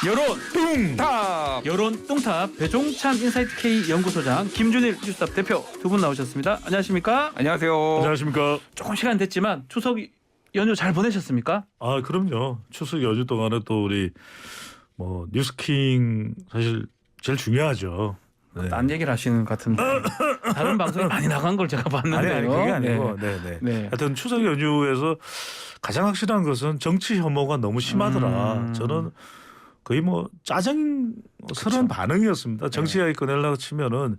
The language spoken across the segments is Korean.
여론 뚱탑 여론 뚱탑 배종찬 인사이트 K 연구소장 김준일 뉴스탑 대표 두 분 나오셨습니다. 안녕하십니까? 안녕하세요. 안녕하십니까? 조금 시간 됐지만 추석 연휴 잘 보내셨습니까? 아 그럼요. 추석 연휴 동안에 또 우리 뉴스킹 사실 제일 중요하죠. 네. 딴 얘기를 하시는 것 같은데 다른 방송에 많이 나간 걸 제가 봤는데요. 아니 그게 아니고 네. 하여튼 추석 연휴에서 가장 확실한 것은 정치 혐오가 너무 심하더라. 저는 거의 짜증스러운 반응이었습니다. 정치 이야기 꺼내려고 치면은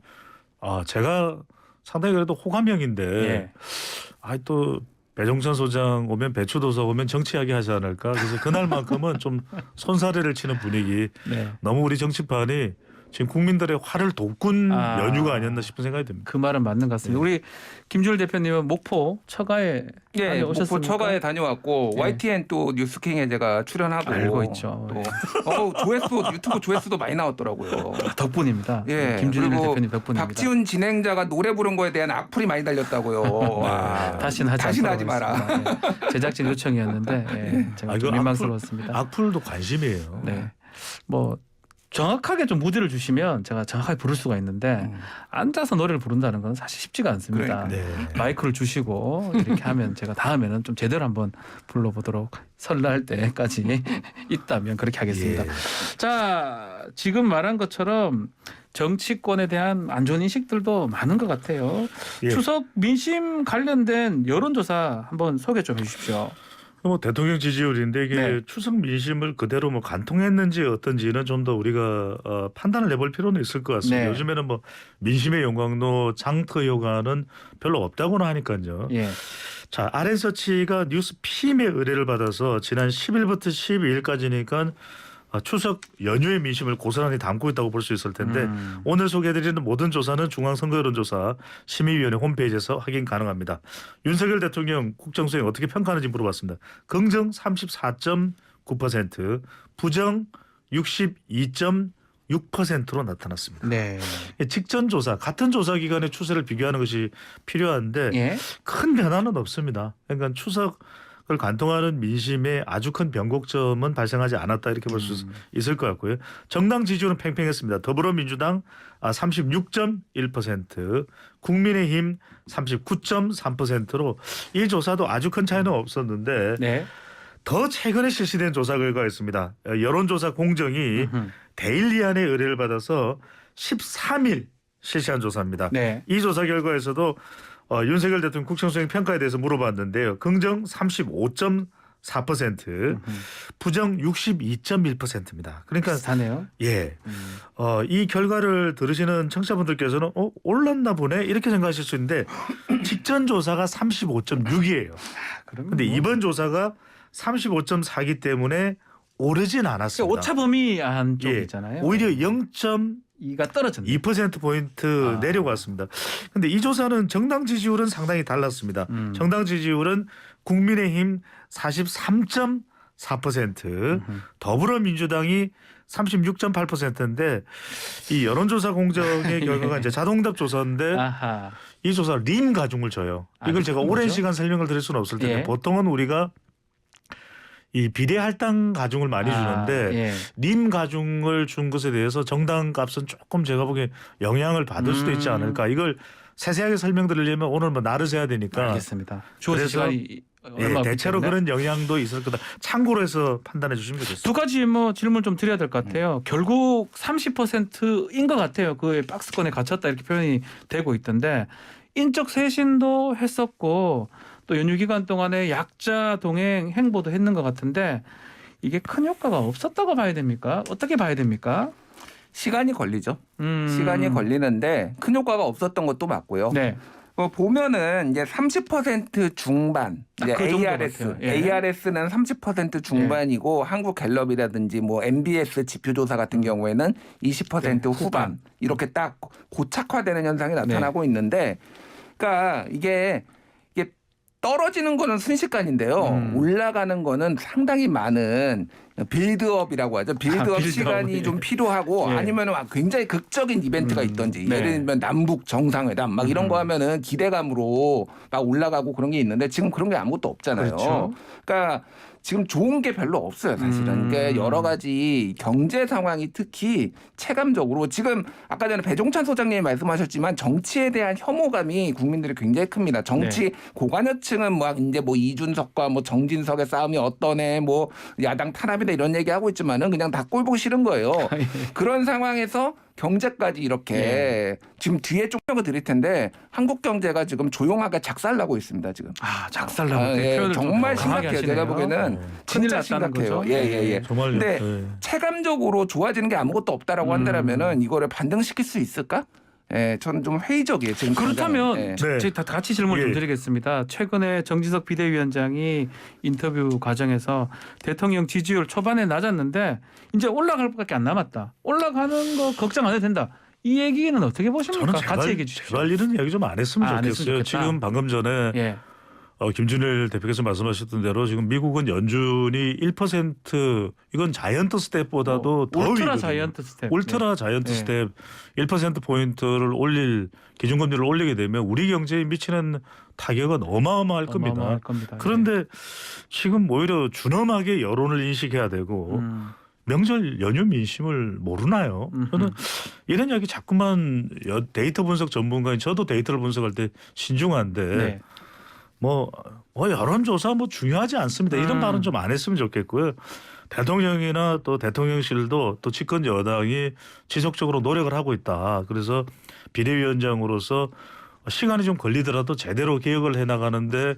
제가 상당히 그래도 호감형인데 또 배종찬 소장 오면 배추도사 오면 정치 이야기 하지 않을까. 그래서 그날만큼은 좀 손사래를 치는 분위기. 네. 너무 우리 정치판이 지금 국민들의 화를 돋군 연휴가 아니었나 싶은 생각이 듭니다. 그 말은 맞는 것 같습니다. 우리 김준일 대표님은 목포 처가에 다녀오셨습니까? 목포 처가에 다녀왔고 YTN 또 뉴스킹에 제가 출연하고 알고 있죠. 또 조회수 유튜브 조회수도 많이 나왔더라고요. 덕분입니다. 예. 김준일 그리고 대표님 덕분입니다. 박지훈 진행자가 노래 부른 거에 대한 악플이 많이 달렸다고요. 다시는 하지 마라. 네. 제작진 요청이었는데 제가 좀 민망스러웠습니다. 악플도 관심이에요. 네, 정확하게 좀 무드를 주시면 제가 정확하게 부를 수가 있는데 앉아서 노래를 부른다는 건 사실 쉽지가 않습니다. 마이크를 주시고 이렇게 하면 제가 다음에는 좀 제대로 한번 불러보도록 설날 때까지 있다면 그렇게 하겠습니다. 자, 지금 말한 것처럼 정치권에 대한 안 좋은 인식들도 많은 것 같아요. 추석 민심 관련된 여론조사 한번 소개 좀 해주십시오. 대통령 지지율인데 이게 추석 민심을 그대로 간통했는지 어떤지는 좀 더 우리가 판단을 해볼 필요는 있을 것 같습니다. 요즘에는 민심의 영광로 장터 효과는 별로 없다고는 하니까요. 자, RN서치가 뉴스핌의 의뢰를 받아서 지난 10일부터 12일까지니까 추석 연휴의 민심을 고스란히 담고 있다고 볼 수 있을 텐데 오늘 소개해드리는 모든 조사는 중앙선거여론조사 심의위원회 홈페이지에서 확인 가능합니다. 윤석열 대통령 국정수행 어떻게 평가하는지 물어봤습니다. 긍정 34.9%, 부정 62.6%로 나타났습니다. 직전 조사, 같은 조사 기간의 추세를 비교하는 것이 필요한데 큰 변화는 없습니다. 그러니까 추석을 관통하는 민심에 아주 큰 변곡점은 발생하지 않았다 이렇게 볼 수 있을 것 같고요. 정당 지지율은 팽팽했습니다. 더불어민주당 36.1%, 국민의힘 39.3%로 이 조사도 아주 큰 차이는 없었는데 더 최근에 실시된 조사 결과가 있습니다. 여론조사 공정이 데일리안의 의뢰를 받아서 13일 실시한 조사입니다. 이 조사 결과에서도 윤석열 대통령 국정수행 평가에 대해서 물어봤는데요. 긍정 35.4%, 부정 62.1%입니다. 그러니까 비슷하네요. 이 결과를 들으시는 청취자분들께서는 올랐나 보네 이렇게 생각하실 수 있는데 직전 조사가 35.6이에요. 그런데 이번 조사가 35.4이기 때문에 오르진 않았습니다. 오차 범위 안쪽이잖아요. 오히려 0.2가 떨어졌네요. 2%포인트 내려갔습니다. 그런데 이 조사는 정당 지지율은 상당히 달랐습니다. 정당 지지율은 국민의힘 43.4%, 더불어민주당이 36.8%인데 이 여론조사 공정의 결과가 이제 자동답 조사인데 이 조사 림 가중을 줘요. 이걸 제가 오랜 시간 설명을 드릴 수는 없을 텐데 보통은 우리가 이 비례할당 가중을 많이 주는데 림 가중을 준 것에 대해서 정당 값은 조금 제가 보기에 영향을 받을 수도 있지 않을까. 이걸 세세하게 설명드리려면 오늘 날을 새야 되니까. 알겠습니다. 그래서 대체로 그런 영향도 있을 거다. 참고로 해서 판단해 주시면 되겠습니다. 두 가지 질문 좀 드려야 될 것 같아요. 결국 30%인 것 같아요. 그 박스권에 갇혔다 이렇게 표현이 되고 있던데 인적 쇄신도 했었고 또 연휴 기간 동안에 약자 동행 행보도 했는 것 같은데 이게 큰 효과가 없었다고 봐야 됩니까? 어떻게 봐야 됩니까? 시간이 걸리죠. 시간이 걸리는데 큰 효과가 없었던 것도 맞고요. 보면은 이제 30% 중반, 이제 그 ARS는 30% 중반이고 한국 갤럽이라든지 MBS 지표조사 같은 경우에는 20% 후반 이렇게 딱 고착화되는 현상이 나타나고 있는데, 그러니까 이게 떨어지는 거는 순식간인데요. 올라가는 거는 상당히 많은 빌드업이라고 하죠. 빌드업 시간이 좀 필요하고 예. 아니면 굉장히 극적인 이벤트가 있던지 예를 들면 남북 정상회담 막 이런 거 하면은 기대감으로 막 올라가고 그런 게 있는데 지금 그런 게 아무것도 없잖아요. 그렇죠. 그러니까 지금 좋은 게 별로 없어요, 사실은. 그러니까 여러 가지 경제 상황이 특히 체감적으로 지금 아까 전에 배종찬 소장님이 말씀하셨지만 정치에 대한 혐오감이 국민들이 굉장히 큽니다. 정치 고관여층은 막 이제 뭐 이준석과 뭐 정진석의 싸움이 어떠네, 뭐 야당 탄압이다 이런 얘기하고 있지만은 그냥 다 꼴 보기 싫은 거예요. 그런 상황에서 경제까지 이렇게 지금 뒤에 쪽력을 드릴 텐데 한국 경제가 지금 조용하게 작살나고 있습니다. 지금. 작살나고 예, 정말 심각해요. 제가 보기에는 진짜 심각해요. 예. 정말요. 근데 체감적으로 좋아지는 게 아무것도 없다라고 한다면은 이거를 반등시킬 수 있을까? 예, 저는 좀 회의적이에요. 지금 그렇다면 예. 저희 다 같이 질문 좀 드리겠습니다. 최근에 정진석 비대위원장이 인터뷰 과정에서 대통령 지지율 초반에 낮았는데 이제 올라갈 것밖에 안 남았다. 올라가는 거 걱정 안 해도 된다. 이 얘기는 어떻게 보십니까? 저는 같이 얘기해 주십시오. 제발 이런 이야기 좀 안 했으면 안 했으면 좋겠어요. 좋겠다. 지금 방금 전에 김준일 대표께서 말씀하셨던 대로 지금 미국은 연준이 1% 이건 자이언트 스텝보다도 더 울트라 위거든요. 자이언트 스텝. 울트라 자이언트 스텝 1%포인트를 올릴 기준금리를 올리게 되면 우리 경제에 미치는 타격은 어마어마할 겁니다. 어마어마할 겁니다. 그런데 지금 오히려 준엄하게 여론을 인식해야 되고 명절 연휴 민심을 모르나요? 저는 이런 이야기 자꾸만 데이터 분석 전문가인 저도 데이터를 분석할 때 신중한데 뭐 여론조사 뭐 중요하지 않습니다. 이런 말은 좀 안 했으면 좋겠고요. 대통령이나 또 대통령실도 또 집권 여당이 지속적으로 노력을 하고 있다. 그래서 비대위원장으로서 시간이 좀 걸리더라도 제대로 개혁을 해나가는데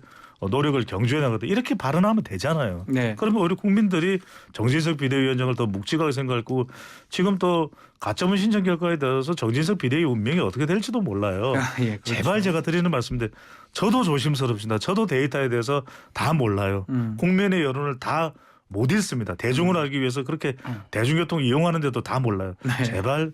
노력을 경주해 나가다 이렇게 발언하면 되잖아요. 그러면 우리 국민들이 정진석 비대위원장을 더 묵직하게 생각할 거고 지금 또 가처분 신청 결과에 대해서 정진석 비대위 운명이 어떻게 될지도 몰라요. 그렇죠. 제발 제가 드리는 말씀인데 저도 조심스럽습니다. 저도 데이터에 대해서 다 몰라요. 국민의 여론을 다 못 읽습니다. 대중을 알기 위해서 그렇게 대중교통 이용하는데도 다 몰라요. 제발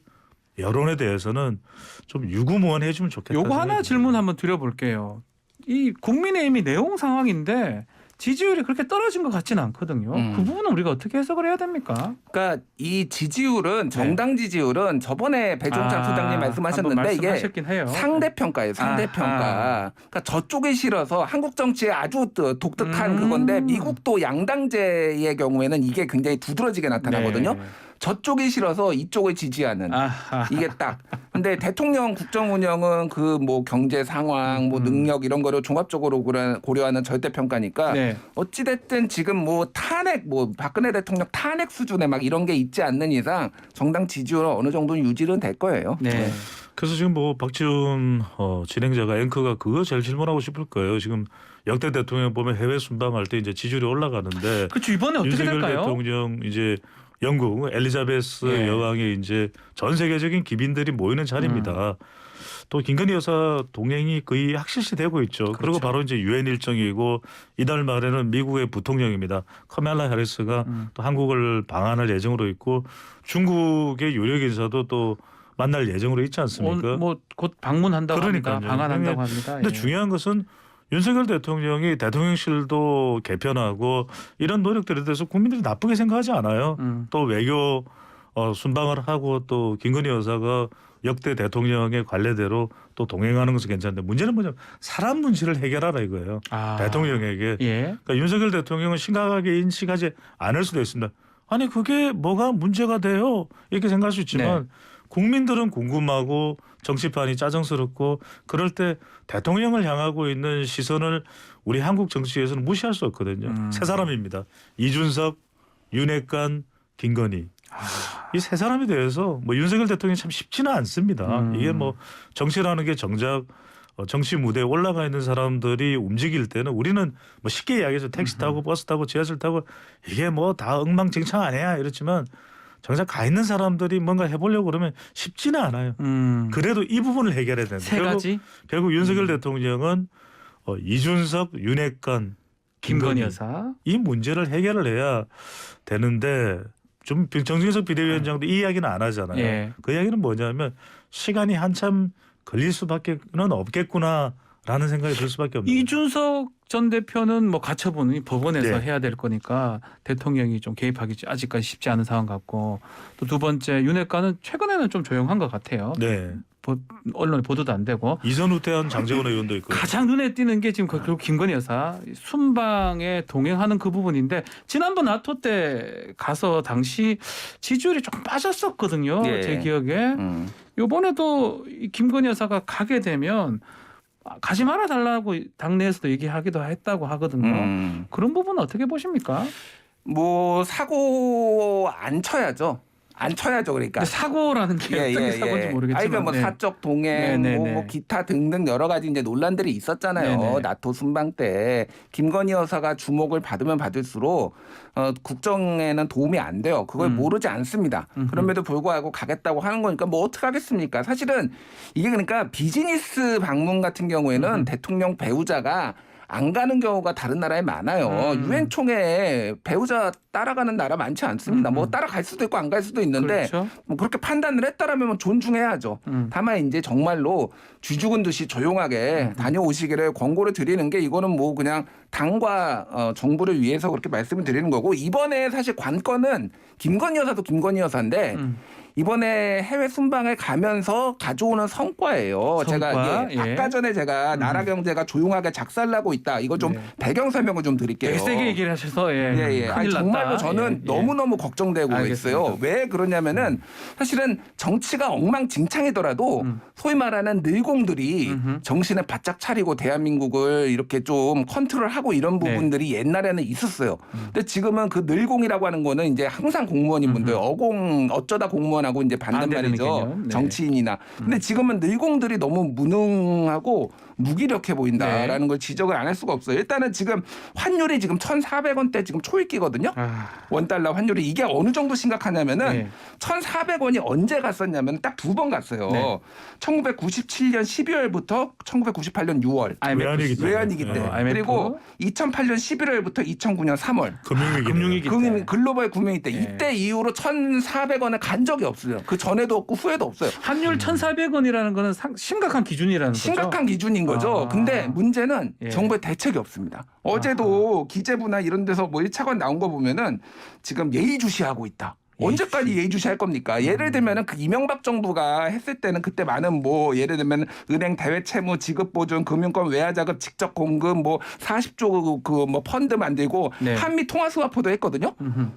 여론에 대해서는 좀 유구무원해 주면 좋겠다. 요거 하나 질문 한번 드려볼게요. 이 국민의힘이 내용 상황인데 지지율이 그렇게 떨어진 것 같지는 않거든요. 그 부분은 우리가 어떻게 해석을 해야 됩니까? 그러니까 이 지지율은 정당 지지율은 저번에 배종찬 소장님 말씀하셨는데 이게 상대평가예요. 상대평가. 그러니까 저쪽이 싫어서 한국 정치에 아주 독특한 그건데 미국도 양당제의 경우에는 이게 굉장히 두드러지게 나타나거든요. 저쪽이 싫어서 이쪽을 지지하는 이게 딱. 근데 대통령 국정 운영은 그 뭐 경제 상황, 뭐 능력 이런 거를 종합적으로 고려하는 절대 평가니까 어찌 됐든 지금 뭐 탄핵, 뭐 박근혜 대통령 탄핵 수준의 막 이런 게 있지 않는 이상 정당 지지율은 어느 정도는 유지는 될 거예요. 그래서 지금 뭐 박지훈 진행자가 앵커가 그거 제일 질문하고 싶을 거예요. 지금 역대 대통령 보면 해외 순방할 때 이제 지지율이 올라가는데 그렇죠. 이번에 어떻게 윤석열 될까요? 대통령 이제 영국 엘리자베스 여왕의 이제 전 세계적인 기빈들이 모이는 자리입니다. 또 김건희 여사 동행이 거의 확실시 되고 있죠. 그리고 바로 이제 유엔 일정이고 이달 말에는 미국의 부통령입니다. 카말라 해리스가 또 한국을 방한할 예정으로 있고 중국의 유력 인사도 또 만날 예정으로 있지 않습니까? 뭐 곧 방문한다고 합니다. 방한한다고 합니다. 근데 중요한 것은 윤석열 대통령이 대통령실도 개편하고 이런 노력들에 대해서 국민들이 나쁘게 생각하지 않아요. 또 외교 순방을 하고 또 김건희 여사가 역대 대통령의 관례대로 또 동행하는 것은 괜찮은데 문제는 뭐냐면 사람 문제를 해결하라 이거예요. 대통령에게. 그러니까 윤석열 대통령은 심각하게 인식하지 않을 수도 있습니다. 아니 그게 뭐가 문제가 돼요? 이렇게 생각할 수 있지만 국민들은 궁금하고 정치판이 짜증스럽고 그럴 때 대통령을 향하고 있는 시선을 우리 한국 정치에서는 무시할 수 없거든요. 세 사람입니다. 이준석, 윤핵관, 김건희. 이 세 사람에 대해서 뭐 윤석열 대통령이 참 쉽지는 않습니다. 이게 뭐 정치라는 게 정작 정치 무대에 올라가 있는 사람들이 움직일 때는 우리는 뭐 쉽게 이야기해서 택시 타고 버스 타고 지하철 타고 이게 뭐 다 엉망진창 아니야 이렇지만 정작 가 있는 사람들이 뭔가 해보려고 그러면 쉽지는 않아요. 그래도 이 부분을 해결해야 된다. 세 가지? 결국 윤석열 대통령은 이준석, 윤핵관, 김건희 여사 이 문제를 해결을 해야 되는데 좀 정진석 비대위원장도 이 이야기는 안 하잖아요. 그 이야기는 뭐냐면 시간이 한참 걸릴 수밖에는 없겠구나라는 라는 생각이 들 수밖에 없는 이준석 전 대표는 뭐 가처분이 법원에서 네. 해야 될 거니까 대통령이 좀 개입하기 아직까지 쉽지 않은 상황 같고 또 두 번째 윤핵관은 최근에는 좀 조용한 것 같아요. 네. 언론에 보도도 안 되고 이선 후퇴한 장재원 의원도 있고 가장 눈에 띄는 게 지금 결국 김건희 여사 순방에 동행하는 그 부분인데 지난번 나토 때 가서 당시 지지율이 조금 빠졌었거든요. 예. 제 기억에. 이번에도 이 김건희 여사가 가게 되면 가지 말아 달라고 당내에서도 얘기하기도 했다고 하거든요. 그런 부분은 어떻게 보십니까? 뭐 사고 안 쳐야죠. 안 쳐야죠. 그러니까 사고라는 게 어떤 사고인지 모르겠지만, 아니, 그러니까 뭐 네. 사적 동행, 뭐 기타 등등 여러 가지 이제 논란들이 있었잖아요. 네네. 나토 순방 때 김건희 여사가 주목을 받으면 받을수록 국정에는 도움이 안 돼요. 그걸 모르지 않습니다. 그럼에도 불구하고 가겠다고 하는 거니까 뭐 어떻게 하겠습니까? 사실은 이게 그러니까 비즈니스 방문 같은 경우에는 대통령 배우자가 안 가는 경우가 다른 나라에 많아요. 유엔 총회에 배우자 따라가는 나라 많지 않습니다. 뭐 따라갈 수도 있고 안 갈 수도 있는데 그렇죠. 뭐 그렇게 판단을 했다라면 존중해야죠. 다만 이제 정말로 쥐죽은 듯이 조용하게 다녀오시기를 권고를 드리는 게 이거는 뭐 그냥 당과 정부를 위해서 그렇게 말씀을 드리는 거고 이번에 사실 관건은 김건희 여사도 김건희 여사인데 이번에 해외 순방을 가면서 가져오는 성과예요. 제가 아까 전에 제가 나라 경제가 조용하게 작살나고 있다. 이거 좀 배경 설명을 좀 드릴게요. 되게 세게 얘기를 하셔서 아니, 정말로 저는 너무너무 걱정되고 있어요. 왜 그러냐면은 사실은 정치가 엉망진창이더라도 소위 말하는 늘공들이 정신을 바짝 차리고 대한민국을 이렇게 좀 컨트롤하고 이런 부분들이 옛날에는 있었어요. 근데 지금은 그 늘공이라고 하는 거는 이제 항상 공무원인 분들 어쩌다 공무원하고 이제 받는 말이죠. 네. 정치인이나. 근데 지금은 늘공들이 너무 무능하고 무기력해 보인다라는 걸 지적을 안 할 수가 없어요. 일단은 지금 환율이 지금 1,400원대 지금 초읽기거든요. 원달러 환율이 이게 어느 정도 심각하냐면은 1,400원이 언제 갔었냐면 딱 두 번 갔어요. 1997년 12월부터 1998년 6월. 외환위기 때. 그리고 2008년 11월부터 2009년 3월. 금융위기 때. 글로벌 금융위기 때. 이때 이후로 1,400원을 간 적이 없어요. 그 전에도 없고 후에도 없어요. 환율 1,400원이라는 거는 심각한 기준이라는 거죠. 심각한 기준인 거죠. 근데 문제는 정부의 대책이 없습니다. 어제도 기재부나 이런 데서 뭐 1차관 나온 거 보면은 지금 예의주시하고 있다. 언제까지 예의주시할 겁니까? 예를 들면은 그 이명박 정부가 했을 때는 그때 많은 뭐 예를 들면 은행 대외 채무 지급 보존 금융권 외화 자금 직접 공급 뭐 40조 그 뭐 펀드 만들고 한미 통화 스와프도 했거든요.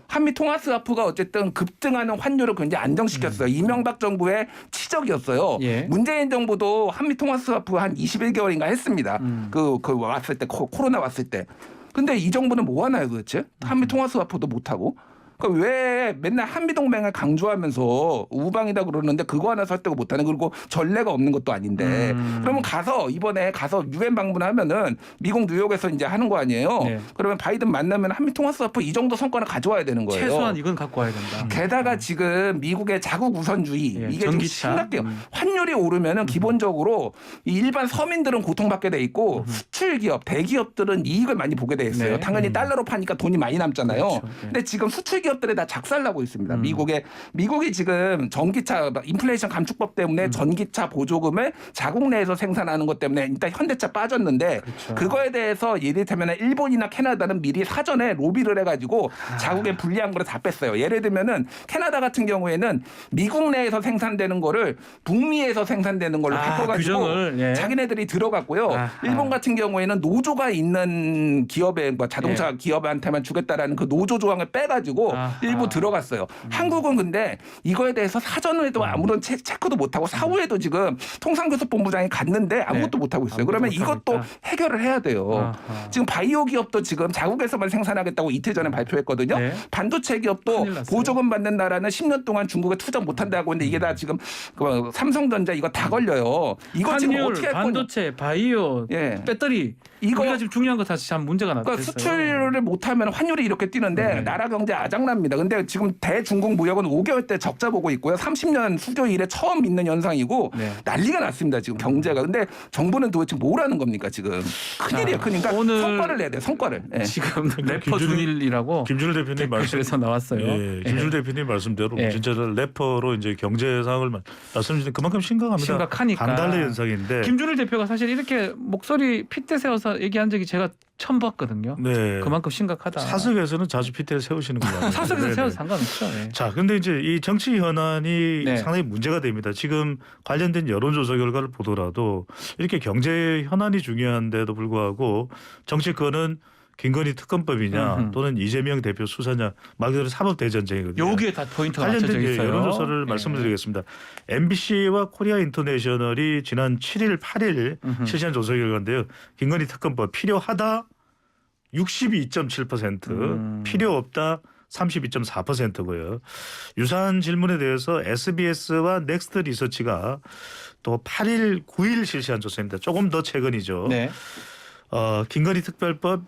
한미 통화 스와프가 어쨌든 급등하는 환율을 굉장히 안정시켰어요. 이명박 정부의 치적이었어요. 문재인 정부도 한미 통화 스와프 한 21개월인가 했습니다. 그 왔을 때 코로나 왔을 때. 근데 이 정부는 뭐 하나요 도대체? 한미 통화 스와프도 못 하고. 그러니까 왜 맨날 한미동맹을 강조하면서 우방이다 그러는데 그거 하나 설득을 못하는 그리고 전례가 없는 것도 아닌데 그러면 이번에 가서 유엔 방문하면은 미국 뉴욕에서 이제 하는 거 아니에요. 그러면 바이든 만나면 한미 통화 스와프 이 정도 성과는 가져와야 되는 거예요. 최소한 이건 갖고 와야 된다. 게다가 지금 미국의 자국 우선주의 이게 좀 심각해요. 환율이 오르면은 기본적으로 이 일반 서민들은 고통받게 돼 있고 수출 기업, 대기업들은 이익을 많이 보게 돼 있어요. 당연히 달러로 파니까 돈이 많이 남잖아요. 그렇죠. 근데 지금 수출 기업들이 다 작살나고 있습니다. 미국이 지금 전기차 인플레이션 감축법 때문에 전기차 보조금을 자국 내에서 생산하는 것 때문에 일단 현대차 빠졌는데 그거에 대해서 예를 들면 일본이나 캐나다는 미리 사전에 로비를 해가지고 자국에 불리한 거를 다 뺐어요. 예를 들면은 캐나다 같은 경우에는 미국 내에서 생산되는 거를 북미에서 생산되는 걸로 바꿔가지고 자기네들이 들어갔고요. 일본 같은 경우에는 노조가 있는 기업에 뭐 자동차 기업한테만 주겠다라는 그 노조 조항을 빼가지고 일부 들어갔어요. 한국은 근데 이거에 대해서 사전에도 아무런 체크도 못하고 사후에도 지금 통상교섭본부장이 갔는데 아무것도 못하고 있어요. 그러면 이것도 해결을 해야 돼요. 지금 바이오 기업도 지금 자국에서만 생산하겠다고 이틀 전에 발표했거든요. 반도체 기업도 보조금 받는 나라는 10년 동안 중국에 투자 못한다고 했는데 이게 다 지금 삼성전자 이거 다 걸려요. 이거 지금 어떻게 할 거냐. 반도체, 바이오, 배터리 우리가 지금 중요한 거 다시 참 문제가 났어요. 그러니까 수출을 못하면 환율이 이렇게 뛰는데 나라 경제 엄청납니다. 근데 지금 대중국 무역은 5개월 때 적자 보고 있고요. 30년 수교 이래 처음 있는 현상이고 네. 난리가 났습니다. 지금 경제가. 근데 정부는 도대체 뭐라는 겁니까 지금. 큰일이에요. 그러니까 오늘 성과를 내야 돼요. 성과를. 네. 지금 래퍼 준일이라고 김준일 대표님 대표에서 나왔어요. 예, 김준일 대표님 말씀대로 진짜 래퍼로 이제 경제 상황을 말씀드린 그만큼 심각합니다. 심각하니까. 강달래 현상인데. 김준일 대표가 사실 이렇게 목소리 핏대 세워서 얘기한 적이 제가 처음 봤거든요. 네. 그만큼 심각하다. 사석에서는 자주 핏대를 세우시는 거 같아요. 사석에서 세워도 상관없죠. 예. 자, 근데 이제 이 정치 현안이 네. 상당히 문제가 됩니다. 지금 관련된 여론조사 결과를 보더라도 이렇게 경제 현안이 중요한데도 불구하고 정치권은 김건희 특검법이냐 또는 이재명 대표 수사냐 말 그대로 사법대전쟁이거든요. 여기에 다 포인트가 맞춰져 관련된 있어요. 여론조사를 네. 말씀드리겠습니다. MBC와 코리아 인터내셔널이 지난 7일, 8일 실시한 조사 결과인데요. 김건희 특검법 필요하다 62.7%, 필요 없다 32.4%고요. 유사한 질문에 대해서 SBS와 넥스트 리서치가 또 8일, 9일 실시한 조사입니다. 조금 더 최근이죠. 네. 김건희 특별법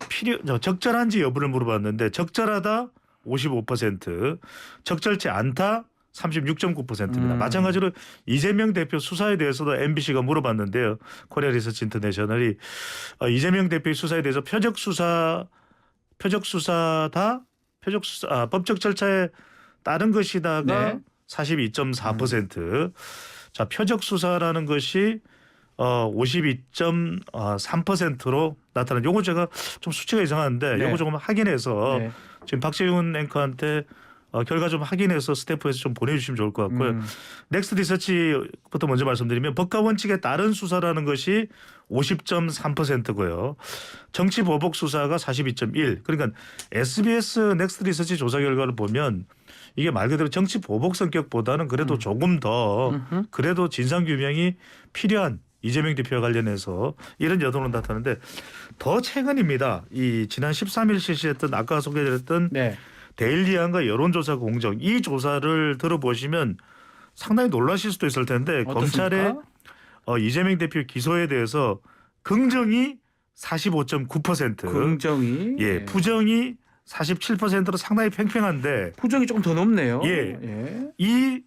적절한지 여부를 물어봤는데 적절하다 55%, 적절치 않다 36.9%입니다. 마찬가지로 이재명 대표 수사에 대해서도 MBC가 물어봤는데요. 코리아 리서치 인터내셔널이 이재명 대표의 수사에 대해서 법적 절차에 따른 것이다가 네. 42.4%. 자, 표적 수사라는 것이 52.3%로 나타난. 요거 제가 좀 수치가 이상한데 네. 요거 조금 확인해서 네. 지금 박재훈 앵커한테 결과 좀 확인해서 스태프에서 좀 보내주시면 좋을 것 같고요. 넥스트 리서치부터 먼저 말씀드리면 법과 원칙에 따른 수사라는 것이 50.3%고요. 정치 보복 수사가 42.1. 그러니까 SBS 넥스트 리서치 조사 결과를 보면 이게 말 그대로 정치 보복 성격보다는 그래도 조금 더 그래도 진상 규명이 필요한 이재명 대표와 관련해서 이런 여론은 나타나는데 더 최근입니다. 이 지난 13일 실시했던 아까 소개드렸던 네. 데일리안과 여론조사 공정 이 조사를 들어보시면 상당히 놀라실 수도 있을 텐데 어떻습니까? 검찰의 이재명 대표 기소에 대해서 긍정이 45.9%, 긍정이 예, 부정이 47%로 상당히 팽팽한데 부정이 조금 더 높네요. 예. 예. 이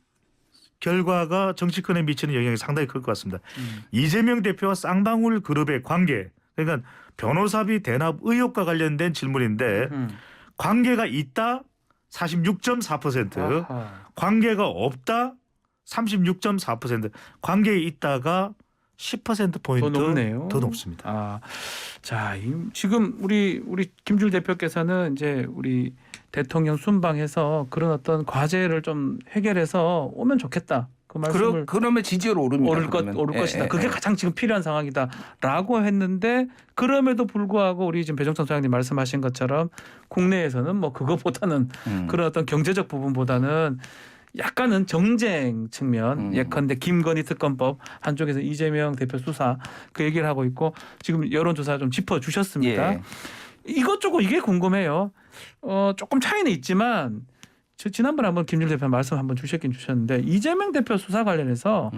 결과가 정치권에 미치는 영향이 상당히 클 것 같습니다. 이재명 대표와 쌍방울 그룹의 관계, 그러니까 변호사비 대납 의혹과 관련된 질문인데 관계가 있다 46.4%, 아하. 관계가 없다 36.4%, 관계에 있다가 10%포인트 더 높네요. 더 높습니다. 아, 자, 지금 우리 김준일 대표께서는 이제 우리 대통령 순방해서 그런 어떤 과제를 좀 해결해서 오면 좋겠다. 그 말씀을 그러면 지지율 오릅니다. 오를 것이다. 그게 가장 지금 필요한 상황이다라고 했는데 그럼에도 불구하고 우리 지금 배종찬 소장님 말씀하신 것처럼 국내에서는 뭐 그거보다는 그런 어떤 경제적 부분보다는 약간은 정쟁 측면 예컨대 김건희 특검법 한쪽에서 이재명 대표 수사 그 얘기를 하고 있고 지금 여론조사 좀 짚어주셨습니다. 예. 이것저것 이게 궁금해요. 조금 차이는 있지만 저 지난번에 한번 김준일 대표 말씀 한번 주셨긴 주셨는데 이재명 대표 수사 관련해서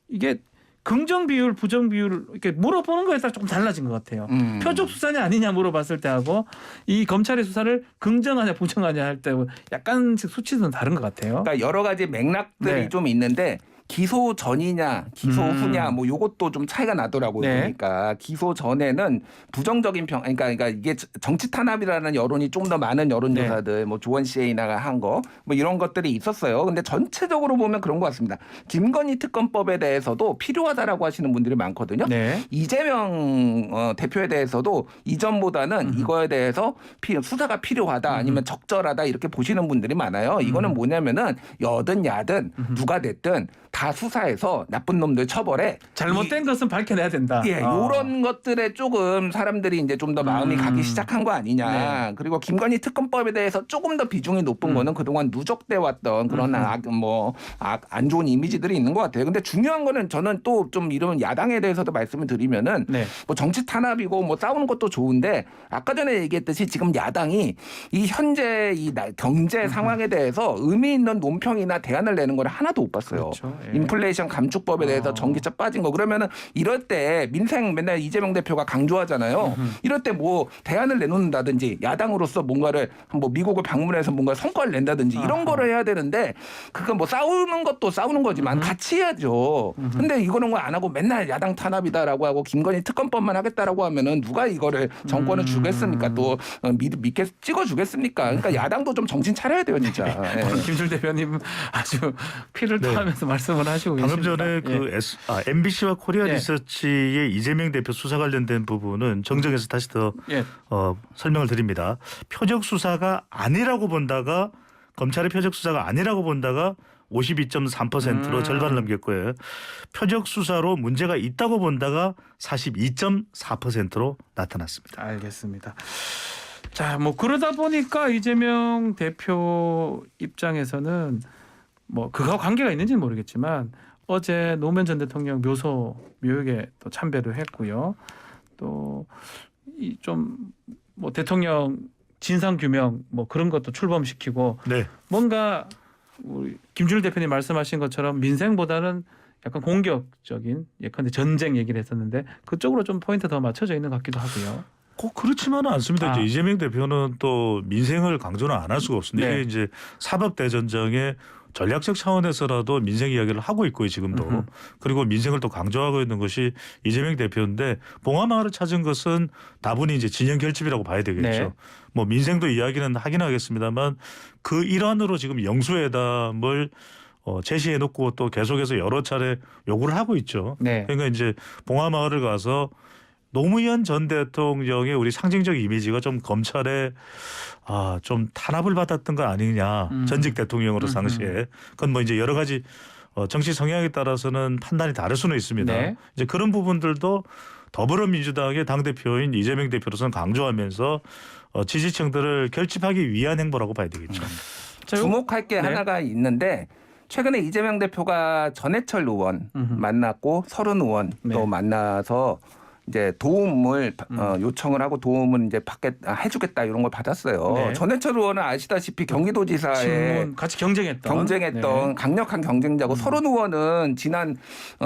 이게 긍정 비율, 부정 비율 이렇게 물어보는 거에 따라 조금 달라진 것 같아요. 표적 수사냐 아니냐 물어봤을 때하고 이 검찰의 수사를 긍정하냐 부정하냐 할 때 약간씩 수치는 다른 것 같아요. 그러니까 여러 가지 맥락들이 네. 좀 있는데 기소 전이냐 기소 후냐 뭐 요것도 좀 차이가 나더라고요. 네. 그러니까 기소 전에는 부정적인 그러니까 이게 정치 탄압이라는 여론이 좀 더 많은 여론조사들 뭐 조원 씨나 한 거 뭐 이런 것들이 있었어요. 근데 전체적으로 보면 그런 것 같습니다. 김건희 특검법에 대해서도 필요하다라고 하시는 분들이 많거든요. 네. 이재명 대표에 대해서도 이전보다는 이거에 대해서 수사가 필요하다 아니면 적절하다 이렇게 보시는 분들이 많아요. 이거는 뭐냐면은 여든 야든 누가 됐든 다 수사해서 나쁜 놈들 처벌해. 잘못된 것은 밝혀내야 된다. 예, 이런 것들에 조금 사람들이 이제 좀 더 마음이 가기 시작한 거 아니냐. 네. 그리고 김건희 특검법에 대해서 조금 더 비중이 높은 거는 그동안 누적돼 왔던 그런 안 좋은 이미지들이 있는 것 같아요. 근데 중요한 거는 저는 또 좀 이런 야당에 대해서도 말씀을 드리면은 네. 뭐 정치 탄압이고 뭐 싸우는 것도 좋은데 아까 전에 얘기했듯이 지금 야당이 이 현재 이 경제 상황에 대해서 의미 있는 논평이나 대안을 내는 걸 하나도 못 봤어요. 그렇죠. 인플레이션 감축법에 대해서 전기차 빠진 거 그러면은 이럴 때 민생 맨날 이재명 대표가 강조하잖아요. 이럴 때 뭐 대안을 내놓는다든지 야당으로서 뭔가를 뭐 미국을 방문해서 뭔가 성과를 낸다든지 이런 거를 해야 되는데 그건 뭐 싸우는 것도 싸우는 거지만 같이 해야죠. 근데 이거는 거 안 하고 맨날 야당 탄압이다라고 하고 김건희 특검법만 하겠다라고 하면은 누가 이거를 정권을 주겠습니까? 또 믿게 찍어주겠습니까? 그러니까 야당도 좀 정신 차려야 돼요, 진짜. 김준일 대표님 아주 피를 토하면서 말씀을 하시고 방금 계십니다. 전에 그 MBC와 코리아 리서치의 이재명 대표 수사 관련된 부분은 정정해서 다시 더 설명을 드립니다. 표적 수사가 아니라고 본다가 검찰의 표적 수사가 아니라고 본다가 52.3%로 절반을 넘겼고요. 표적 수사로 문제가 있다고 본다가 42.4%로 나타났습니다. 알겠습니다. 자, 뭐 그러다 보니까 이재명 대표 입장에서는 뭐 그거와 관계가 있는지는 모르겠지만 어제 노무현 전 대통령 묘역에 또 참배를 했고요. 또 이 좀 뭐 대통령 진상 규명 뭐 그런 것도 출범시키고 뭔가 우리 김준일 대표님 말씀하신 것처럼 민생보다는 약간 공격적인 예컨대 전쟁 얘기를 했었는데 그쪽으로 좀 포인트 더 맞춰져 있는 것 같기도 하고요. 꼭 그렇지만은 않습니다. 이제 이재명 대표는 또 민생을 강조는 안 할 수가 없습니다. 이게 이제 사법 대전장의 전략적 차원에서라도 민생 이야기를 하고 있고요, 지금도. 그리고 민생을 또 강조하고 있는 것이 이재명 대표인데 봉화마을을 찾은 것은 다분히 이제 진영 결집이라고 봐야 되겠죠. 뭐 민생도 이야기는 하긴 하겠습니다만 그 일환으로 지금 영수회담을 제시해 놓고 또 계속해서 여러 차례 요구를 하고 있죠. 그러니까 이제 봉화마을을 가서 노무현 전 대통령의 우리 상징적 이미지가 좀 검찰에 좀 탄압을 받았던 거 아니냐. 전직 대통령으로 당시에. 그건 뭐 이제 여러 가지 정치 성향에 따라서는 판단이 다를 수는 있습니다. 이제 그런 부분들도 더불어민주당의 당대표인 이재명 대표로서는 강조하면서 지지층들을 결집하기 위한 행보라고 봐야 되겠죠. 주목할 게 하나가 있는데 최근에 이재명 대표가 전해철 의원 만났고 서른 의원 또 만나서 이제 도움을 요청을 하고 도움은 이제 해주겠다 이런 걸 받았어요. 전해철 의원은 아시다시피 경기도지사에 같이 경쟁했던 강력한 경쟁자고 서른 의원은 지난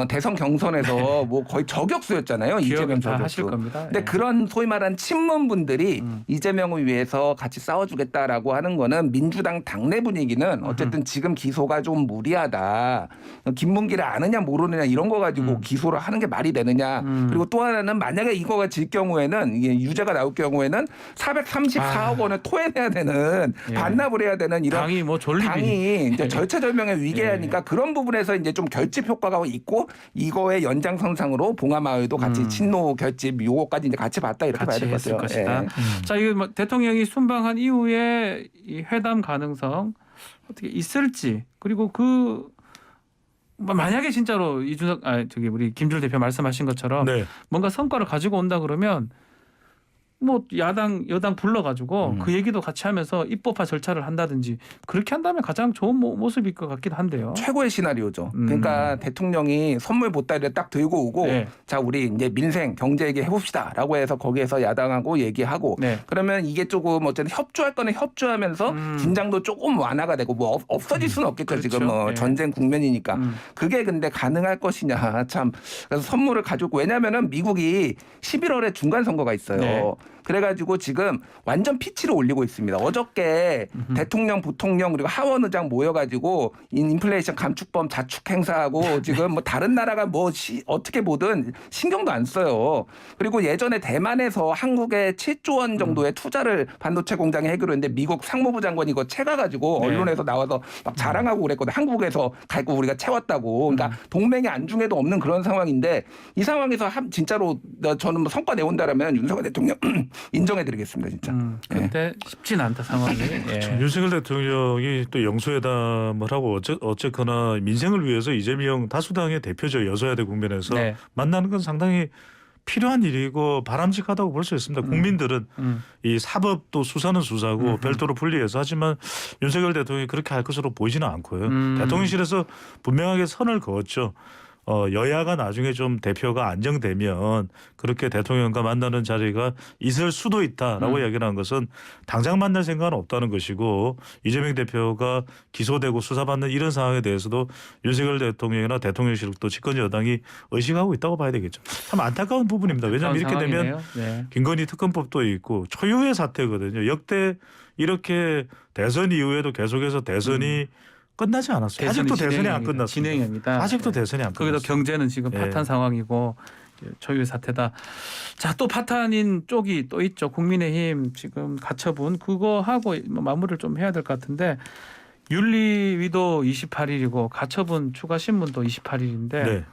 대선 경선에서 뭐 거의 저격수였잖아요. 이재명 저격수. 하실 겁니다. 근데 그런 소위 말하는 친문분들이 이재명을 위해서 같이 싸워주겠다라고 하는 거는 민주당 당내 분위기는 어쨌든 지금 기소가 좀 무리하다. 김문기를 아느냐 모르느냐 이런 거 가지고 기소를 하는 게 말이 되느냐. 그리고 또 하나는 만약에 이거가 질 경우에는 이게 유죄가 나올 경우에는 434억 원을 토해내야 되는 반납을 해야 되는 이런 당이 이제 절차절명의 위기하니까 그런 부분에서 이제 좀 결집 효과가 있고 이거의 연장선상으로 봉화마을도 같이 친노 결집 요거까지 이제 같이 봤다 이렇게 봐야 될 것 같아요. 자, 이거 뭐 대통령이 순방한 이후에 이 회담 가능성 어떻게 있을지 그리고 만약에 진짜로 우리 김준일 대표 말씀하신 것처럼 뭔가 성과를 가지고 온다 그러면 뭐 여당 불러가지고 그 얘기도 같이 하면서 입법화 절차를 한다든지 그렇게 한다면 가장 좋은 모습일 것 같기도 한데요. 최고의 시나리오죠. 그러니까 대통령이 선물 보따리를 딱 들고 오고 자 우리 이제 민생 경제 얘기 해봅시다라고 해서 거기에서 야당하고 얘기하고 그러면 이게 조금 어쨌든 협조할 거는 협조하면서 긴장도 조금 완화가 되고 뭐 없어질 수는 없겠죠. 지금 뭐 전쟁 국면이니까 그게 근데 가능할 것이냐 참 그래서 선물을 가지고 왜냐하면은 미국이 11월에 중간 선거가 있어요. 그래가지고 지금 완전 피치를 올리고 있습니다. 어저께 대통령, 부통령 그리고 하원 의장 모여가지고 인플레이션 감축법 자축 행사하고 지금 뭐 다른 나라가 어떻게 보든 신경도 안 써요. 그리고 예전에 대만에서 한국에 7조 원 정도의 투자를 반도체 공장에 하기로 했는데 미국 상무부 장관이 이거 채가가지고 언론에서 나와서 막 자랑하고 그랬거든. 한국에서 갈고 우리가 채웠다고. 그러니까 동맹이 안중에도 없는 그런 상황인데 이 상황에서 진짜로 저는 뭐 성과 내온다라면 윤석열 대통령 인정해드리겠습니다, 진짜. 그런데 쉽진 않다 상황이. 윤석열 대통령이 또 영수회담을 하고 어쨌거나 민생을 위해서 이재명 다수당의 대표죠 여소야대 국면에서 만나는 건 상당히 필요한 일이고 바람직하다고 볼 수 있습니다. 국민들은 이 사법도 수사는 수사고 별도로 분리해서 하지만 윤석열 대통령이 그렇게 할 것으로 보이지는 않고요. 대통령실에서 분명하게 선을 그었죠. 여야가 나중에 좀 대표가 안정되면 그렇게 대통령과 만나는 자리가 있을 수도 있다라고 이야기를 한 것은 당장 만날 생각은 없다는 것이고 이재명 대표가 기소되고 수사받는 이런 상황에 대해서도 윤석열 대통령이나 대통령실도 집권 여당이 의식하고 있다고 봐야 되겠죠. 참 안타까운 부분입니다. 왜냐하면 이렇게 되면 네. 김건희 특검법도 있고 초유의 사태거든요. 역대 이렇게 대선 이후에도 계속해서 대선이 끝나지 않았어요. 아직도 대선이 안 끝났습니다. 진행입니다. 아직도 네. 대선이 안 끝났어요. 거기다 경제는 지금 파탄 상황이고 초유의 사태다. 자, 또 파탄인 쪽이 또 있죠. 국민의힘 지금 가처분 그거 하고 마무리를 좀 해야 될 것 같은데 윤리위도 28일이고 가처분 추가 신문도 28일인데 네.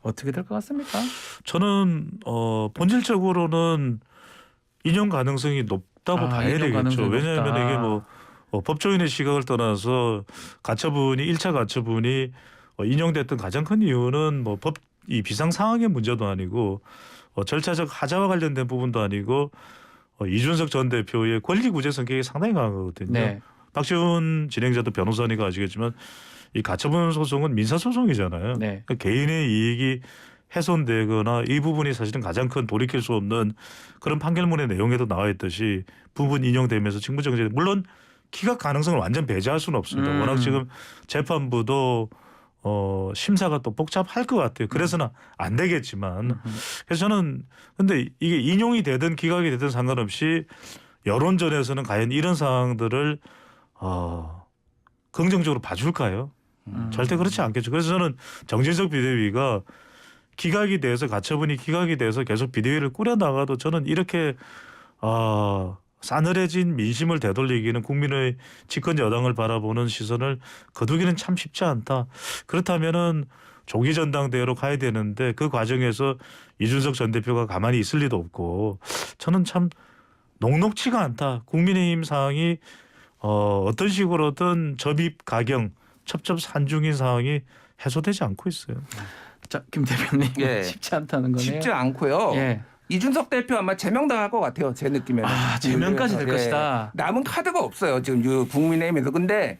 어떻게 될 것 같습니까? 저는 본질적으로는 인용 가능성이 높다고 봐야 되겠죠. 왜냐하면 이게 뭐 법조인의 시각을 떠나서 가처분이 1차 가처분이 인용됐던 가장 큰 이유는 뭐 이 비상 상황의 문제도 아니고 절차적 하자와 관련된 부분도 아니고 이준석 전 대표의 권리 구제 성격이 상당히 강하거든요. 네. 박지원 진행자도 변호사니까 아시겠지만 이 가처분 소송은 민사 소송이잖아요. 네. 그러니까 개인의 이익이 훼손되거나 이 부분이 사실은 가장 큰 돌이킬 수 없는 그런 판결문의 내용에도 나와 있듯이 부분 인용되면서 직무정지 물론 기각 가능성을 완전 배제할 수는 없습니다. 워낙 지금 재판부도 심사가 또 복잡할 것 같아요. 그래서는 안 되겠지만 그래서 저는 근데 이게 인용이 되든 기각이 되든 상관없이 여론전에서는 과연 이런 상황들을 긍정적으로 봐줄까요? 절대 그렇지 않겠죠. 그래서 저는 정진석 비대위가 기각이 돼서 가처분이 기각이 돼서 계속 비대위를 꾸려나가도 저는 이렇게 싸늘해진 민심을 되돌리기는 국민의 집권 여당을 바라보는 시선을 거두기는 참 쉽지 않다. 그렇다면은 조기 전당대회로 가야 되는데 그 과정에서 이준석 전 대표가 가만히 있을 리도 없고 저는 참 녹록치가 않다. 국민의힘 상황이 어떤 식으로든 접입 가경 첩첩산중인 상황이 해소되지 않고 있어요. 자, 김 대표님 쉽지 않다는 거네요. 쉽지 않고요. 이준석 대표 아마 제명당할 것 같아요. 제 느낌에는. 제명까지 될 것이다. 남은 카드가 없어요. 지금 국민의힘에서. 근데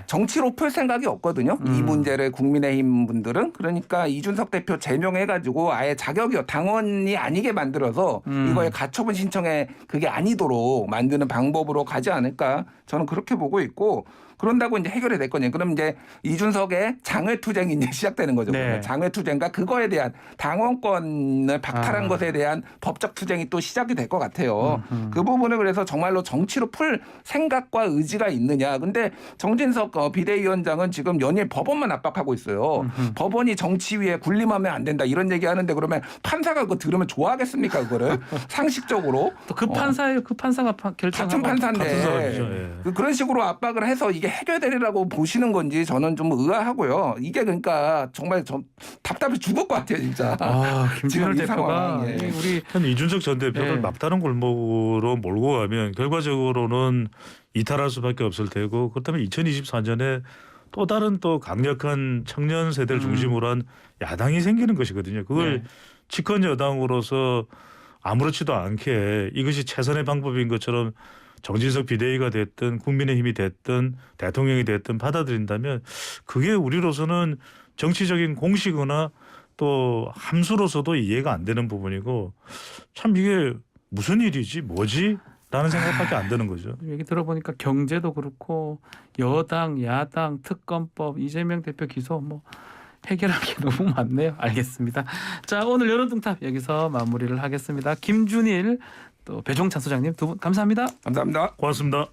정치로 풀 생각이 없거든요. 이 문제를 국민의힘 분들은. 그러니까 이준석 대표 제명해가지고 아예 자격이 당원이 아니게 만들어서 이거에 가처분 신청에 그게 아니도록 만드는 방법으로 가지 않을까. 저는 그렇게 보고 있고. 그런다고 이제 해결이 될 거냐. 그럼 이제 이준석의 장외투쟁이 이제 시작되는 거죠. 네. 장외투쟁과 그거에 대한 당원권을 박탈한 것에 대한 법적 투쟁이 또 시작이 될 것 같아요. 그 부분을 그래서 정말로 정치로 풀 생각과 의지가 있느냐. 근데 정진석 비대위원장은 지금 연일 법원만 압박하고 있어요. 법원이 정치위에 군림하면 안 된다 이런 얘기하는데 그러면 판사가 그거 들으면 좋아하겠습니까 그거를? 상식적으로. 또 그 판사예요. 그 판사가 결정하고. 같은 판사인데 그런 식으로 압박을 해서 이게 해결되리라고 보시는 건지 저는 좀 의아하고요. 이게 그러니까 정말 좀 답답해 죽을 것 같아요, 진짜. 김진월 대표가 우리 이준석 전 대표를 막다른 골목으로 몰고 가면 결과적으로는 이탈할 수밖에 없을 테고 그렇다면 2024년에 또 다른 또 강력한 청년 세대를 중심으로 한 야당이 생기는 것이거든요. 그걸 집권 여당으로서 아무렇지도 않게 이것이 최선의 방법인 것처럼 정진석 비대위가 됐든 국민의힘이 됐든 대통령이 됐든 받아들인다면 그게 우리로서는 정치적인 공식이나 또 함수로서도 이해가 안 되는 부분이고 참 이게 무슨 일이지 뭐지? 라는 생각밖에 안 드는 거죠. 얘기 들어보니까 경제도 그렇고 여당, 야당, 특검법, 이재명 대표 기소 뭐 해결할 게 너무 많네요. 알겠습니다. 자, 오늘 여론등탑 여기서 마무리를 하겠습니다. 김준일 또 배종찬 소장님 두 분 감사합니다. 감사합니다. 고맙습니다.